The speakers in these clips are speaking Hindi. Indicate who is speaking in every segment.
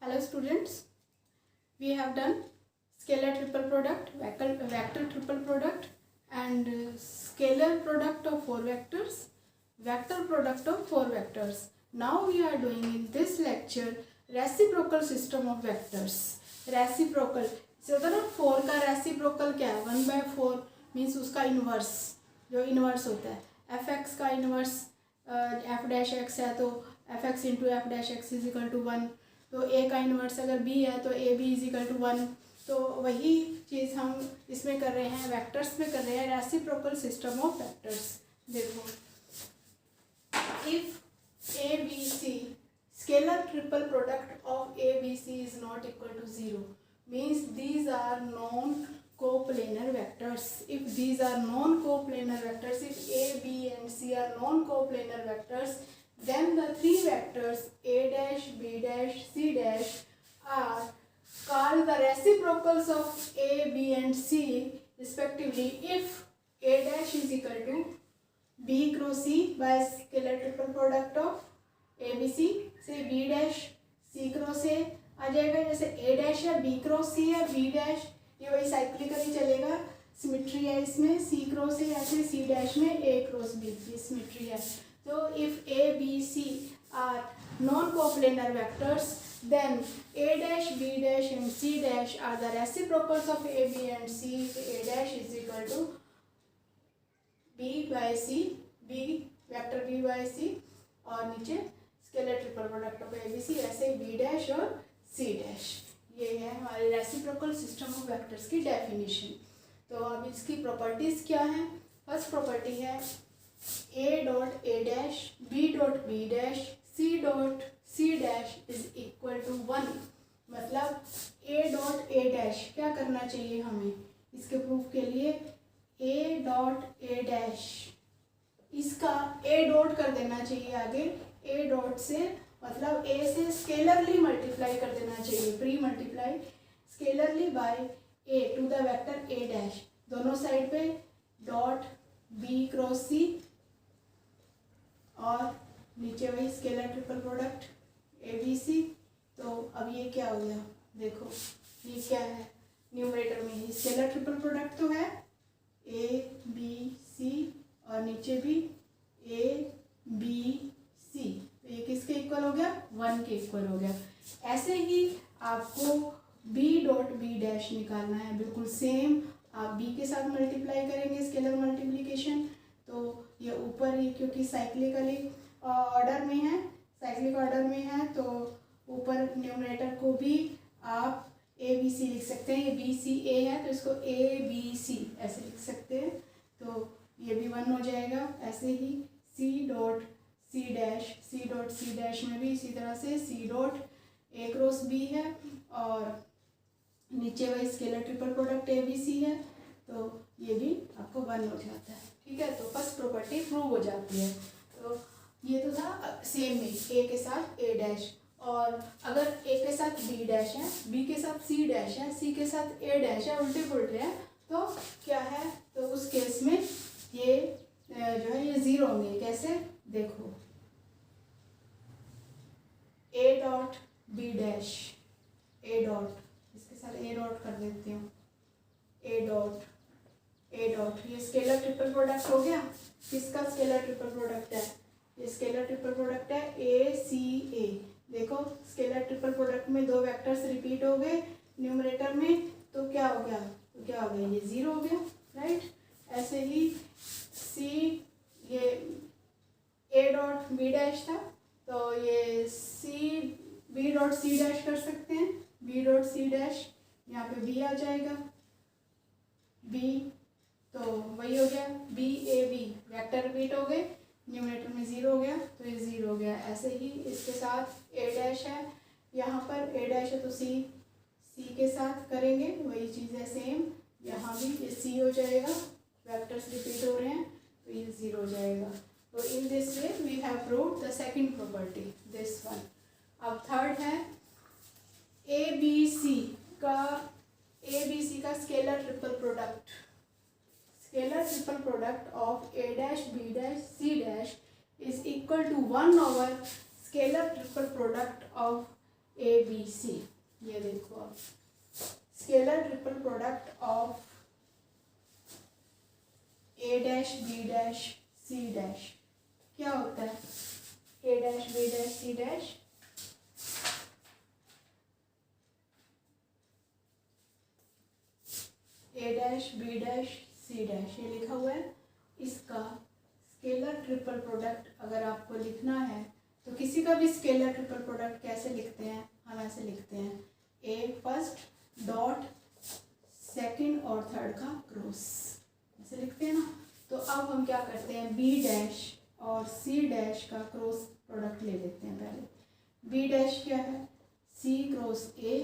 Speaker 1: Hello students, we have done scalar triple product, vector triple product and scalar product of four vectors, vector product of four vectors. Now we are doing in this lecture reciprocal system of vectors. Reciprocal, so the 4 का reciprocal क्या है? 1/4 मीन्स उसका इन्वर्स, जो इन्वर्स होता है एफ एक्स का इन्वर्स एफ डैश एक्स है तो F X into F dash X is equal to 1. तो ए का इन्वर्स अगर बी है तो A B is equal to 1. तो वही चीज़ हम इसमें कर रहे हैं, वेक्टर्स में कर रहे हैं, रेसिप्रोकल सिस्टम ऑफ वेक्टर्स. देखो, if A B C scalar triple product of a b c is not equal to 0 means these are non coplanar vectors. If these are non coplanar vectors, if a b and c are non coplanar vectors, then the three vectors a dash b dash c dash are called the reciprocals of a b and c respectively if a dash is equal to b cross c by scalar triple product of A B C से B dash C cross A आ जाएगा. जैसे ए डैश है बी क्रॉस सी है, बी डैश ये वही साइक्लिकली चलेगा, सिमेट्री है इसमें, सी क्रॉस ए ऐसे सी डैश में ए क्रॉस बी, ये सिमेट्री है. तो if A B C are non coplanar vectors then a dash b dash and c dash are the reciprocals of a b and c. a dash is equal to b by c, b vector b by c और नीचे scalar triple product of A B C, ऐसे बी डैश और सी डैश. ये है हमारे रेसिप्रोकल सिस्टम ऑफ वेक्टर्स की डेफिनेशन. तो अब इसकी प्रॉपर्टीज़ क्या हैं? फर्स्ट प्रॉपर्टी है A dot A dash B dot B dash C dot C dash is equal to 1. मतलब ए डॉट ए डैश क्या करना चाहिए हमें इसके प्रूफ के लिए? ए डॉट ए डैश इसका ए डॉट कर देना चाहिए आगे, ए डॉट से मतलब ए से स्केलरली मल्टीप्लाई कर देना चाहिए, pre multiply scalarly by A to the vector A dash, दोनों साइड पे डॉट बी क्रॉस सी और नीचे वही scalar triple product A B C. तो अब ये क्या हो गया? देखो ये क्या है, न्यूमरेटर में ही स्केलर ट्रिपल प्रोडक्ट तो है ए बी सी और नीचे भी ए बी सी. तो ये किसके इक्वल हो गया? 1 के इक्वल हो गया. ऐसे ही आपको b डॉट बी डैश निकालना है, बिल्कुल सेम आप b के साथ मल्टीप्लाई करेंगे स्केलर मल्टीप्लिकेशन. तो ये ऊपर ही क्योंकि साइक्लिकली ऑर्डर में है, साइक्लिक ऑर्डर में है तो ऊपर न्यूमरेटर को भी आप ए बी सी लिख सकते हैं. ये बी सी ए है तो इसको ए बी सी ऐसे लिख सकते हैं. तो ये भी 1 हो जाएगा. ऐसे ही सी डॉट सी डैश में भी इसी तरह से C dot A cross B है और नीचे वही scalar triple product A B C है. तो ये भी आपको 1 हो जाता है. ठीक है, तो फर्स्ट प्रॉपर्टी प्रूव हो जाती है. तो ये तो था सेम में ए के साथ ए डैश, और अगर ए के साथ बी डैश है, बी के साथ सी डैश है, सी के साथ ए डैश है, उल्टे पुल्टे हैं, तो क्या है? तो उस केस में ये जो है ये 0 होंगे. कैसे? देखो A dot B dash, A dot इसके साथ ए डॉट कर देती हूँ, ए डॉट ये स्केलर ट्रिपल प्रोडक्ट हो गया. किसका स्केलर ट्रिपल प्रोडक्ट है? ये स्केलर ट्रिपल प्रोडक्ट है ए सी ए. देखो स्केलर ट्रिपल प्रोडक्ट में दो वेक्टर्स रिपीट हो गए न्यूमरेटर में, तो क्या हो गया? ये 0 हो गया, राइट. ऐसे ही सी, ये ए डॉट बी डैश था तो ये C B dot C dash कर सकते हैं, बी डॉट सी डैश, यहाँ पे बी आ जाएगा, बी तो वही हो गया B A B, vector repeat हो गए, न्यूमरेटर में 0 हो गया तो ये 0 हो गया. ऐसे ही इसके साथ ए डैश है, यहाँ पर ए डैश है तो सी के साथ करेंगे वही चीज़ है सेम. यहाँ भी ये सी हो जाएगा, वेक्टर्स रिपीट हो रहे हैं तो ये 0 हो जाएगा. तो in this way we have proved the second property, this one. अब थर्ड है ए बी सी का scalar triple product. Scalar triple product of A dash B dash C dash is equal to 1 over scalar triple product of A A B C, ये देखो आप, scalar triple product of A dash B dash C dash क्या होता है? A dash B dash C dash A dash B dash C dash ये लिखा हुआ है। इसका स्केलर ट्रिपल प्रोडक्ट अगर आपको लिखना है तो किसी का भी स्केलर ट्रिपल प्रोडक्ट कैसे लिखते हैं? हम ऐसे लिखते हैं, ए फर्स्ट डॉट सेकंड और थर्ड का क्रॉस, ऐसे लिखते हैं ना। तो अब हम क्या करते हैं, बी डैश और सी डैश का क्रॉस प्रोडक्ट ले लेते हैं। पहले बी डैश क्या है? C cross A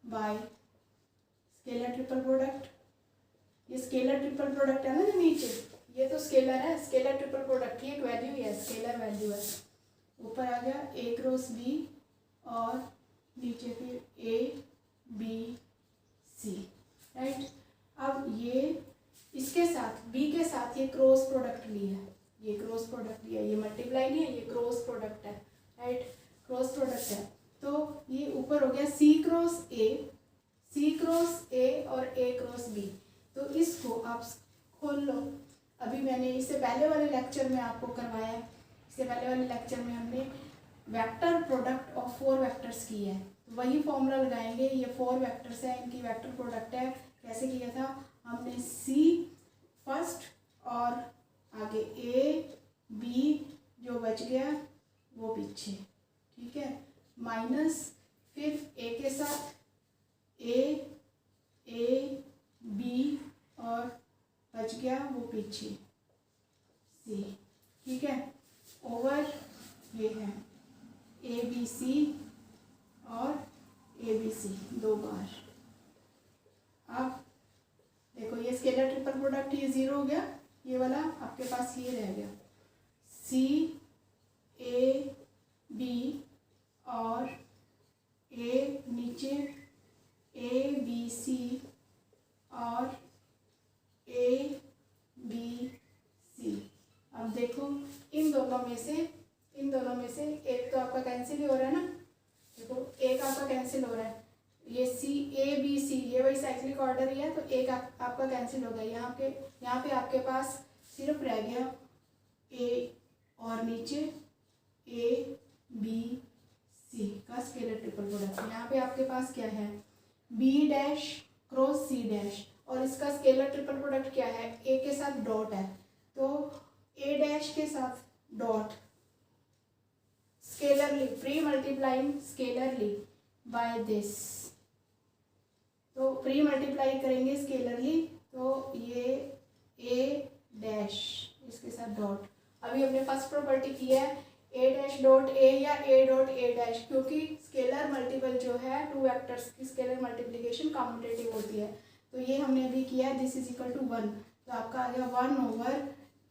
Speaker 1: by scalar triple product. ये स्केलर ट्रिपल प्रोडक्ट है ना जो नीचे, ये तो स्केलर है, स्केलर ट्रिपल प्रोडक्ट की एक वैल्यू है, स्केलर वैल्यू है। ऊपर आ गया ए क्रॉस बी और नीचे फिर ए बी सी, राइट। अब ये इसके साथ बी के साथ ये क्रॉस प्रोडक्ट लिया है, ये क्रॉस प्रोडक्ट लिया, ये मल्टीप्लाई नहीं है, ये क्रॉस प्रोडक्ट है, राइट, क्रॉस प्रोडक्ट है। तो ये ऊपर हो गया सी क्रॉस ए, सी क्रॉस ए और ए क्रॉस बी। तो इसको आप खोल लो। अभी मैंने इससे पहले वाले लेक्चर में आपको करवाया, इससे पहले वाले लेक्चर में हमने वेक्टर प्रोडक्ट ऑफ 4 वेक्टर्स की है, तो वही फॉर्मूला लगाएंगे। ये 4 वेक्टर्स है, इनकी वेक्टर प्रोडक्ट है। कैसे किया था हमने? सी फर्स्ट और आगे ए बी, जो बच गया वो पीछे, ठीक है, माइनस फिर ए के साथ ए बी और बच गया वो पीछे सी, ठीक है, ओवर ये है ए बी सी और ए बी सी 2 बार। अब देखो ये स्केलर ट्रिपल प्रोडक्ट, ये 0 हो गया, ये वाला आपके पास ये रह गया, सी ए बी और ए नीचे ए बी सी और ए बी सी। अब देखो इन दोनों में से एक तो आपका कैंसिल ही हो रहा है ना, देखो एक आपका कैंसिल हो रहा है, ये सी ए बी सी ये वही साइक्लिक ऑर्डर ही है, तो एक आपका कैंसिल हो गया। यहाँ पे आपके पास सिर्फ रह गया ए और नीचे ए बी सी का स्केलर ट्रिपल प्रोडक्ट। यहाँ पे आपके पास क्या है? B dash cross C dash, और इसका स्केलर ट्रिपल प्रोडक्ट क्या है? ए के साथ डॉट है, तो ए डैश के साथ dot scalarly, pre multiplying scalarly by this, तो प्री मल्टीप्लाई करेंगे स्केलरली, तो ये ए डैश इसके साथ डॉट। अभी हमने फर्स्ट प्रॉपर्टी की है ए डैश डॉट ए या ए डॉट ए डैश, क्योंकि स्केलर मल्टीपल जो है 2 वेक्टर्स की स्केलर मल्टीप्लिकेशन कम्यूटेटिव होती है, तो ये हमने अभी किया है, दिस इज इक्वल टू 1, तो आपका आ गया 1 ओवर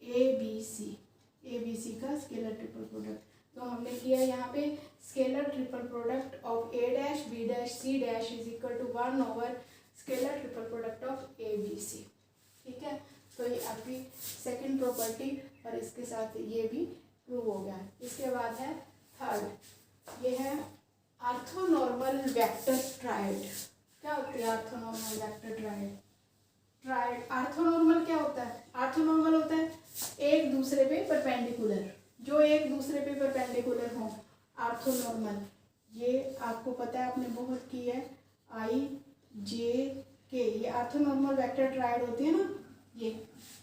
Speaker 1: ए बी सी का स्केलर ट्रिपल प्रोडक्ट। तो हमने किया यहाँ पे scalar triple product of A dash B dash C dash is equal to 1 over scalar triple product of A B C, ठीक है। तो ये आपकी सेकंड प्रॉपर्टी और इसके साथ ये भी प्रूव हो गया। इसके बाद है थर्ड, ये है ऑर्थोनॉर्मल वेक्टर ट्रायड। क्या होती है ऑर्थोनॉर्मल वेक्टर ट्रायड? ऑर्थोनॉर्मल क्या होता है? ऑर्थोनॉर्मल होता है एक दूसरे पे परपेंडिकुलर, जो एक दूसरे पे परपेंडिकुलर हो, ऑर्थोनॉर्मल। ये आपको पता है, आपने बहुत की है, आई जे के, ये ऑर्थोनॉर्मल वेक्टर ट्रायड होती है ना, ये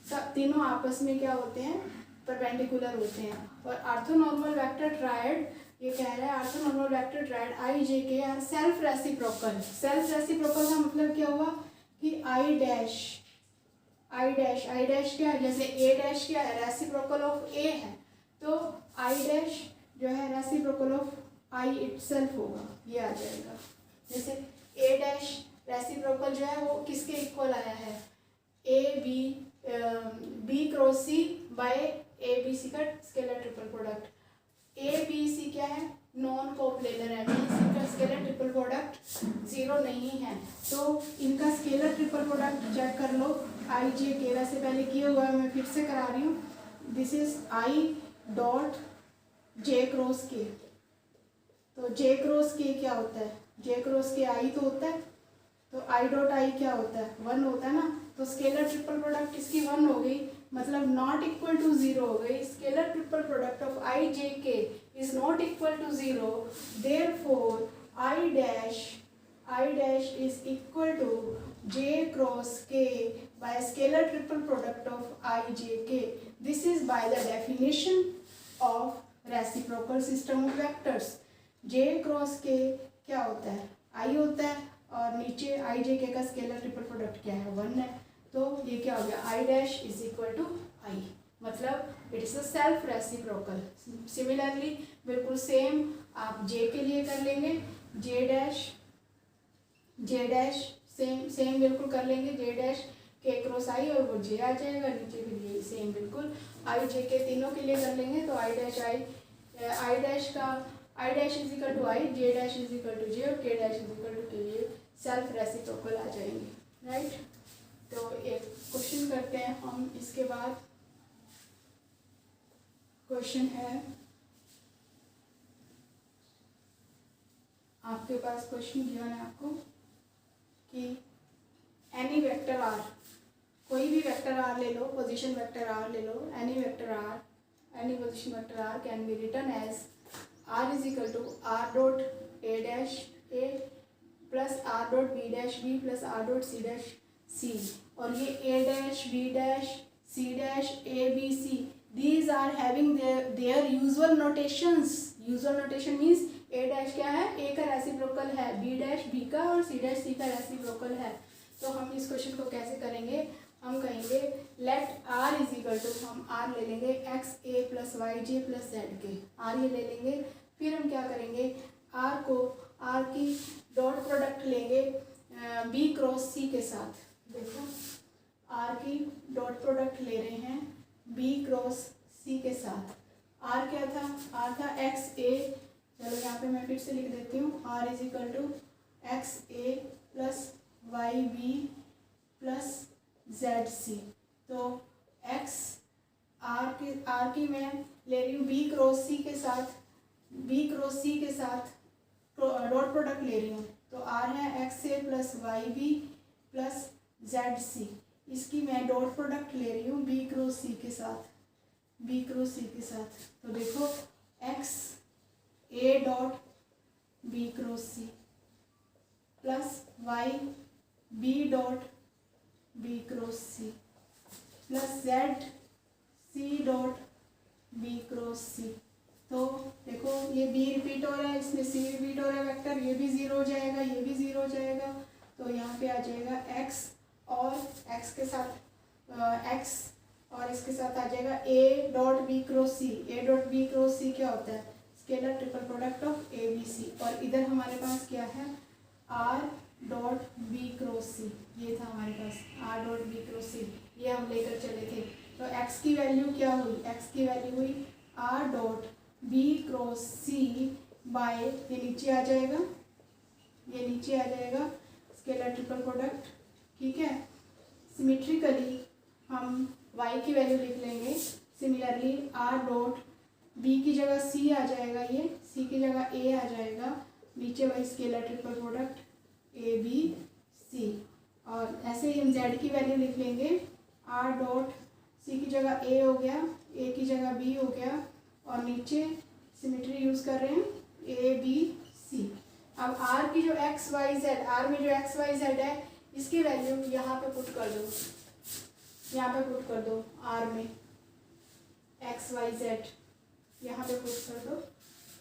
Speaker 1: सब तीनों आपस में क्या होते हैं? परपेंडिकुलर होते हैं। और ऑर्थोनॉर्मल वेक्टर ट्रायड ये कह रहा है, orthonormal vector triad I J K are self reciprocal. Self reciprocal का मतलब क्या हुआ कि आई डैश क्या है? जैसे ए डैश क्या है? रेसिप्रोकल ऑफ ए है, तो आई डैश जो है रेसिप्रोकल ऑफ आई इटसेल्फ होगा, ये आ जाएगा। जैसे ए डैश रेसिप्रोकल जो है वो किसके इक्वल आया है? B cross C by A B C का scalar triple product. A B C क्या है? नॉन कोप्लेनर है, इनका स्केलर ट्रिपल प्रोडक्ट 0 नहीं है, तो इनका स्केलर ट्रिपल प्रोडक्ट चेक कर लो। आई जे के वैसे पहले किया हुआ है, मैं फिर से करा रही हूँ। This is I dot J cross के, तो जे क्रॉस के क्या होता है, जे क्रॉस के आई तो होता है, तो आई डॉट आई क्या होता है, 1 होता है ना। तो स्केलर ट्रिपल प्रोडक्ट इसकी 1 हो गई, मतलब नॉट इक्वल टू 0 हो गई। Scalar triple product of I J K is not equal to 0, therefore I dash is equal to J cross K by scalar triple product of I j k. This is by the definition of reciprocal system of vectors. J cross k क्या होता है, I होता है, और नीचे I j k का स्केलर ट्रिपल प्रोडक्ट क्या है, 1 है। तो ये क्या हो गया, I dash is equal to I, मतलब it is a self reciprocal. Similarly बिल्कुल सेम आप J के लिए कर लेंगे, J डैश सेम बिल्कुल कर लेंगे, J डैश के क्रॉस आई और वो जे आ जाएगा नीचे, फिर ये सेम बिल्कुल आई जे के तीनों के लिए कर लेंगे। तो I dash is equal to I, J dash is equal to J और K dash is equal to के, ये सेल्फ रेसिप्रोकल आ जाएंगे, राइट। तो एक क्वेश्चन करते हैं हम, इसके बाद क्वेश्चन है आपके पास, क्वेश्चन गिवन है आपको कि एनी वेक्टर आर, कोई भी वेक्टर आर ले लो, पोजीशन वेक्टर आर ले लो, any vector R, any position vector R can be written as R is equal to R dot A dash A plus R dot B dash B plus R dot C dash C. और ये A dash B dash C dash A B C, these are having their usual notations. Usual notation means A dash क्या है, ए का रेसिप्रोकल है, बी डैश बी का और सी डैश सी का रेसिप्रोकल है। तो हम इस क्वेश्चन को कैसे करेंगे, हम कहेंगे let R is equal to, हम आर ले लेंगे X A plus Y J plus Z K, R ये ले लेंगे। फिर हम क्या करेंगे, आर की डॉट प्रोडक्ट लेंगे बी क्रॉस सी के साथ। देखो आर की डॉट प्रोडक्ट ले रहे हैं बी क्रॉस सी के साथ। आर क्या था, आर था एक्स ए, चलो यहाँ पे मैं फिर से लिख देती हूँ, R is equal to X A plus Y B plus Z C. तो एक्स आर की मैं ले रही हूँ बी क्रॉस सी के साथ, डॉट प्रोडक्ट ले रही हूँ। तो आर है X A plus Y B plus Z C, इसकी मैं डॉट प्रोडक्ट ले रही हूँ बी क्रॉस सी के साथ। तो देखो X A dot B cross C plus Y B dot B cross C plus Z C dot B cross C. तो देखो ये बी रिपीट हो रहा है, इसमें सी रिपीट हो रहा है वेक्टर, ये भी 0 हो जाएगा, ये भी 0 हो जाएगा। तो यहाँ पे आ जाएगा एक्स और एक्स के साथ एक्स और इसके साथ आ जाएगा A dot B cross C. A dot B cross C क्या होता है, scalar triple product of A B C. और इधर हमारे पास क्या है, R dot B cross C, ये था हमारे पास R dot B cross C, ये हम लेकर चले थे। तो एक्स की वैल्यू क्या हुई, एक्स की वैल्यू हुई are dot B cross C bye, ये नीचे आ जाएगा, स्केलर ट्रिपल प्रोडक्ट, ठीक है। सिमेट्रिकली हम y की वैल्यू लिख लेंगे, सिमिलरली आर डॉट बी की जगह सी आ जाएगा, ये सी की जगह ए आ जाएगा, नीचे वही scalar triple product A B C. और ऐसे ही हम z की वैल्यू लिख लेंगे, आर डॉट सी की जगह ए हो गया, ए की जगह बी हो गया, और नीचे सिमेट्री यूज़ कर रहे हैं ए बी सी। अब आर की जो एक्स वाई जेड, आर में जो एक्स वाई जेड है इसकी वैल्यू यहाँ पे पुट कर दो, आर में एक्स वाई जेड यहाँ पे पुट कर दो।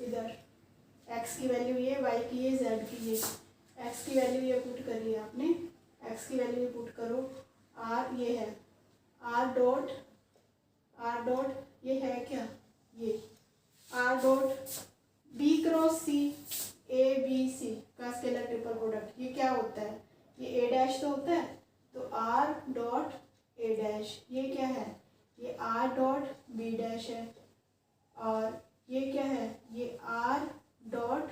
Speaker 1: इधर एक्स की वैल्यू ये, वाई की ये, जेड की ये, एक्स की वैल्यू ये पुट कर लिया आपने, एक्स की वैल्यू ये पुट करो। आर ये है आर डॉट ये है क्या, ये R dot B cross C A B C का स्केलर ट्रिपल प्रोडक्ट, ये क्या होता है, ये ए डैश तो होता है, तो आर डॉट ए डैश, ये क्या है, ये आर डॉट बी डैश है, और ये क्या है, ये आर डॉट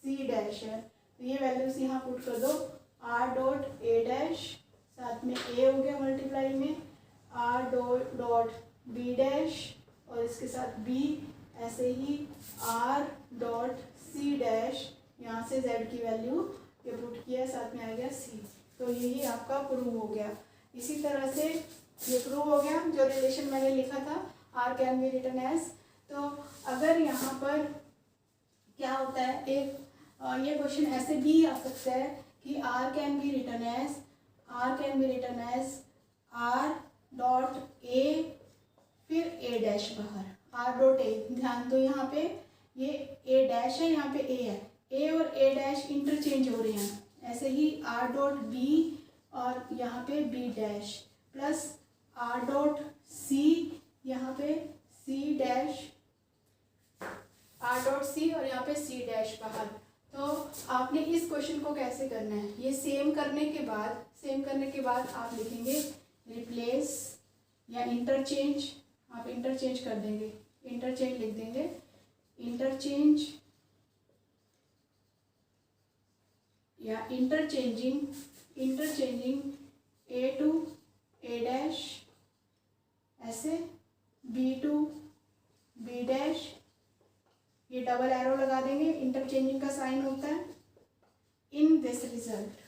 Speaker 1: सी डैश है। तो ये वैल्यूज यहाँ पुट कर दो, आर डॉट ए डैश साथ में ए हो गया मल्टीप्लाई में, आर डॉट बी डैश और इसके साथ बी, ऐसे ही आर डॉट सी डैश, यहाँ से z की वैल्यू ये पुट किया, साथ में आ गया c। तो यही आपका प्रूव हो गया। इसी तरह से ये प्रूव हो गया जो रिलेशन मैंने लिखा था, r can be written as. तो अगर यहाँ पर क्या होता है, एक ये क्वेश्चन ऐसे भी आ सकता है कि r can be written as r dot a फिर a डैश बाहर, r डॉट a। ध्यान दो यहाँ पे ये a डैश है, यहाँ पे a है, a और a डैश इंटरचेंज हो रहे हैं। ऐसे ही r डॉट b और यहाँ पे b dash plus r dot c, यहाँ पे c dash, r dot c और यहाँ पे c डैश बाहर। तो आपने इस क्वेश्चन को कैसे करना है, ये सेम करने के बाद आप लिखेंगे रिप्लेस या इंटरचेंज, आप इंटरचेंज कर देंगे, इंटरचेंज लिख देंगे, इंटरचेंज या interchanging a to a dash, ऐसे b टू b डैश, ये डबल एरो लगा देंगे, इंटरचेंजिंग का साइन होता है। इन दिस रिजल्ट,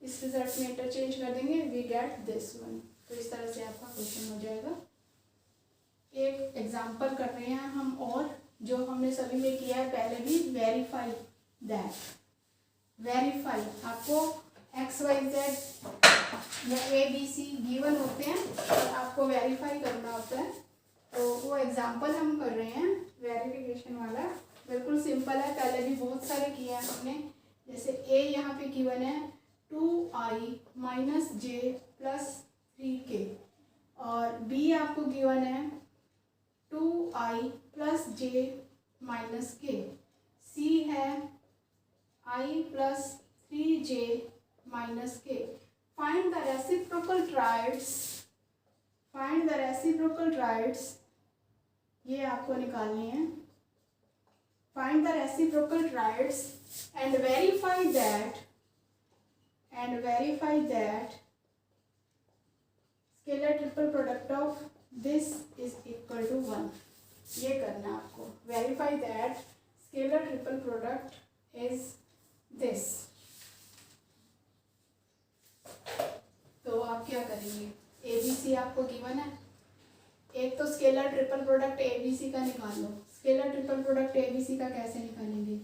Speaker 1: इस रिजल्ट में इंटरचेंज कर देंगे, वी गेट दिस वन। तो इस तरह से आपका क्वेश्चन हो जाएगा। एक एग्जांपल कर रहे हैं हम, और जो हमने सभी में किया है पहले भी, वेरीफाई दैट। वेरीफाई, आपको XYZ या ABC गिवन होते हैं और आपको वेरीफाई करना होता है। तो वो एग्जांपल हम कर रहे हैं वेरिफिकेशन वाला, बिल्कुल सिंपल है, पहले भी बहुत सारे किए हैं हमने। जैसे A यहाँ पे गिवन है 2i minus j plus 3k, और B आपको गिवन है 2i plus j minus k, C है i plus 3j minus k। Find the reciprocal triads, ये आपको निकालनी है। Find the reciprocal triads and verify that scalar triple product of this is equal to 1। ये करना है आपको, verify that scalar triple product is this. तो आप क्या करेंगे, ABC आपको गिवन है, एक तो स्केलर ट्रिपल प्रोडक्ट ABC का निकाल लो। स्केलर ट्रिपल प्रोडक्ट ABC का कैसे निकालेंगे,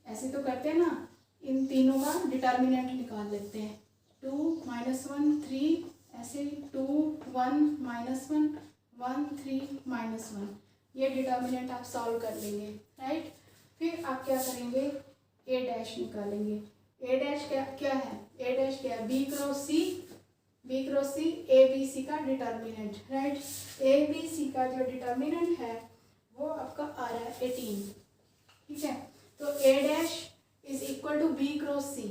Speaker 1: ऐसे तो करते हैं ना, इन तीनों का डिटर्मिनेंट निकाल लेते हैं। 2 -1 3, ऐसे 2 1 -1 1 3 -1, ये डिटर्मिनेंट आप सॉल्व कर लेंगे, राइट। फिर आप क्या करेंगे, A डैश निकालेंगे। A डैश क्या है, A डैश क्या है, B क्रॉस C ABC का डिटर्मिनेंट, राइट। ABC का जो डिटर्मिनेंट है वो आपका आ रहा है 18, ठीक है। तो A dash is equal to B cross C,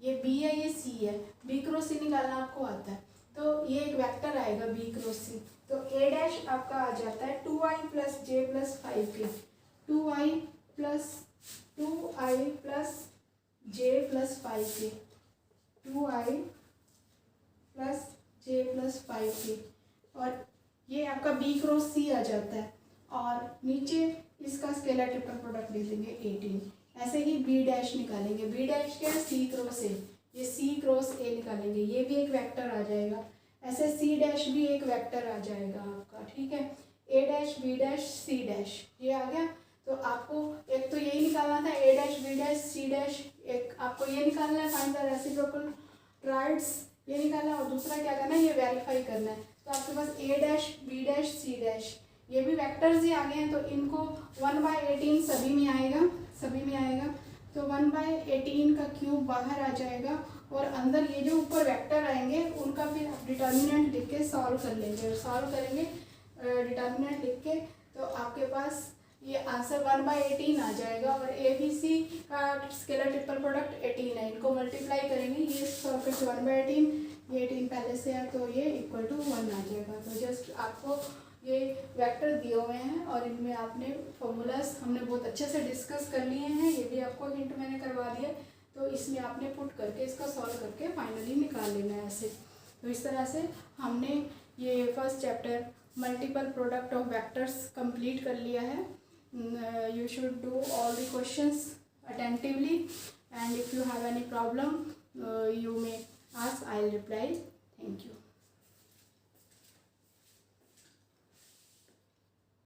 Speaker 1: ये B है ये C है, B क्रॉस C निकालना आपको आता है, तो ये एक वेक्टर आएगा B क्रॉस C। तो A डैश आपका आ जाता है 2i plus j plus 5k, 2i plus j plus 5k, 2i plus j plus 5k, और ये आपका B क्रॉस C आ जाता है, और नीचे इसका स्केलर ट्रिपल प्रोडक्ट ले लेंगे 18। ऐसे ही B डैश निकालेंगे, B डैश क्या है, C क्रॉस A, ये C क्रॉस A निकालेंगे, ये भी एक वेक्टर आ जाएगा। ऐसे C डैश भी एक वेक्टर आ जाएगा आपका, ठीक है। A dash B dash C dash, ये आ गया। तो आपको एक तो यही निकालना था, A dash B dash C dash, एक आपको ये निकालना है फाइंड द रेसिप्रोकल ट्राइड्स, ये निकालना है, और दूसरा क्या करना है, ये वेरीफाई करना है। तो आपके पास A dash B dash C dash, ये भी वेक्टर्स ही आ गए हैं, तो इनको 1/18 सभी में आएगा, तो 1/18 का क्यूब बाहर आ जाएगा, और अंदर ये जो ऊपर वेक्टर आएंगे उनका फिर आप डिटर्मिनेंट लिख के सॉल्व कर लेंगे, और सॉल्व करेंगे डिटर्मिनेंट लिख के, तो आपके पास ये आंसर 1/18 आ जाएगा। और ABC का स्केलर ट्रिपल प्रोडक्ट 18 है, इनको मल्टीप्लाई करेंगे, ये सॉल्व करके 1/18, ये 18 पहले से है, तो ये इक्वल टू 1 आ जाएगा। तो जस्ट आपको ये वेक्टर दिए हुए हैं, और इनमें आपने फॉर्मूलाज हमने बहुत अच्छे से डिस्कस कर लिए हैं, ये भी आपको हिंट मैंने करवा दिया, तो इसमें आपने पुट करके इसका सॉल्व करके फाइनली निकाल लेना है ऐसे। तो इस तरह से हमने ये first chapter multiple product of vectors complete कर लिया है। You should do all the questions attentively, and if you have any problem, you may ask. I'll reply. Thank you.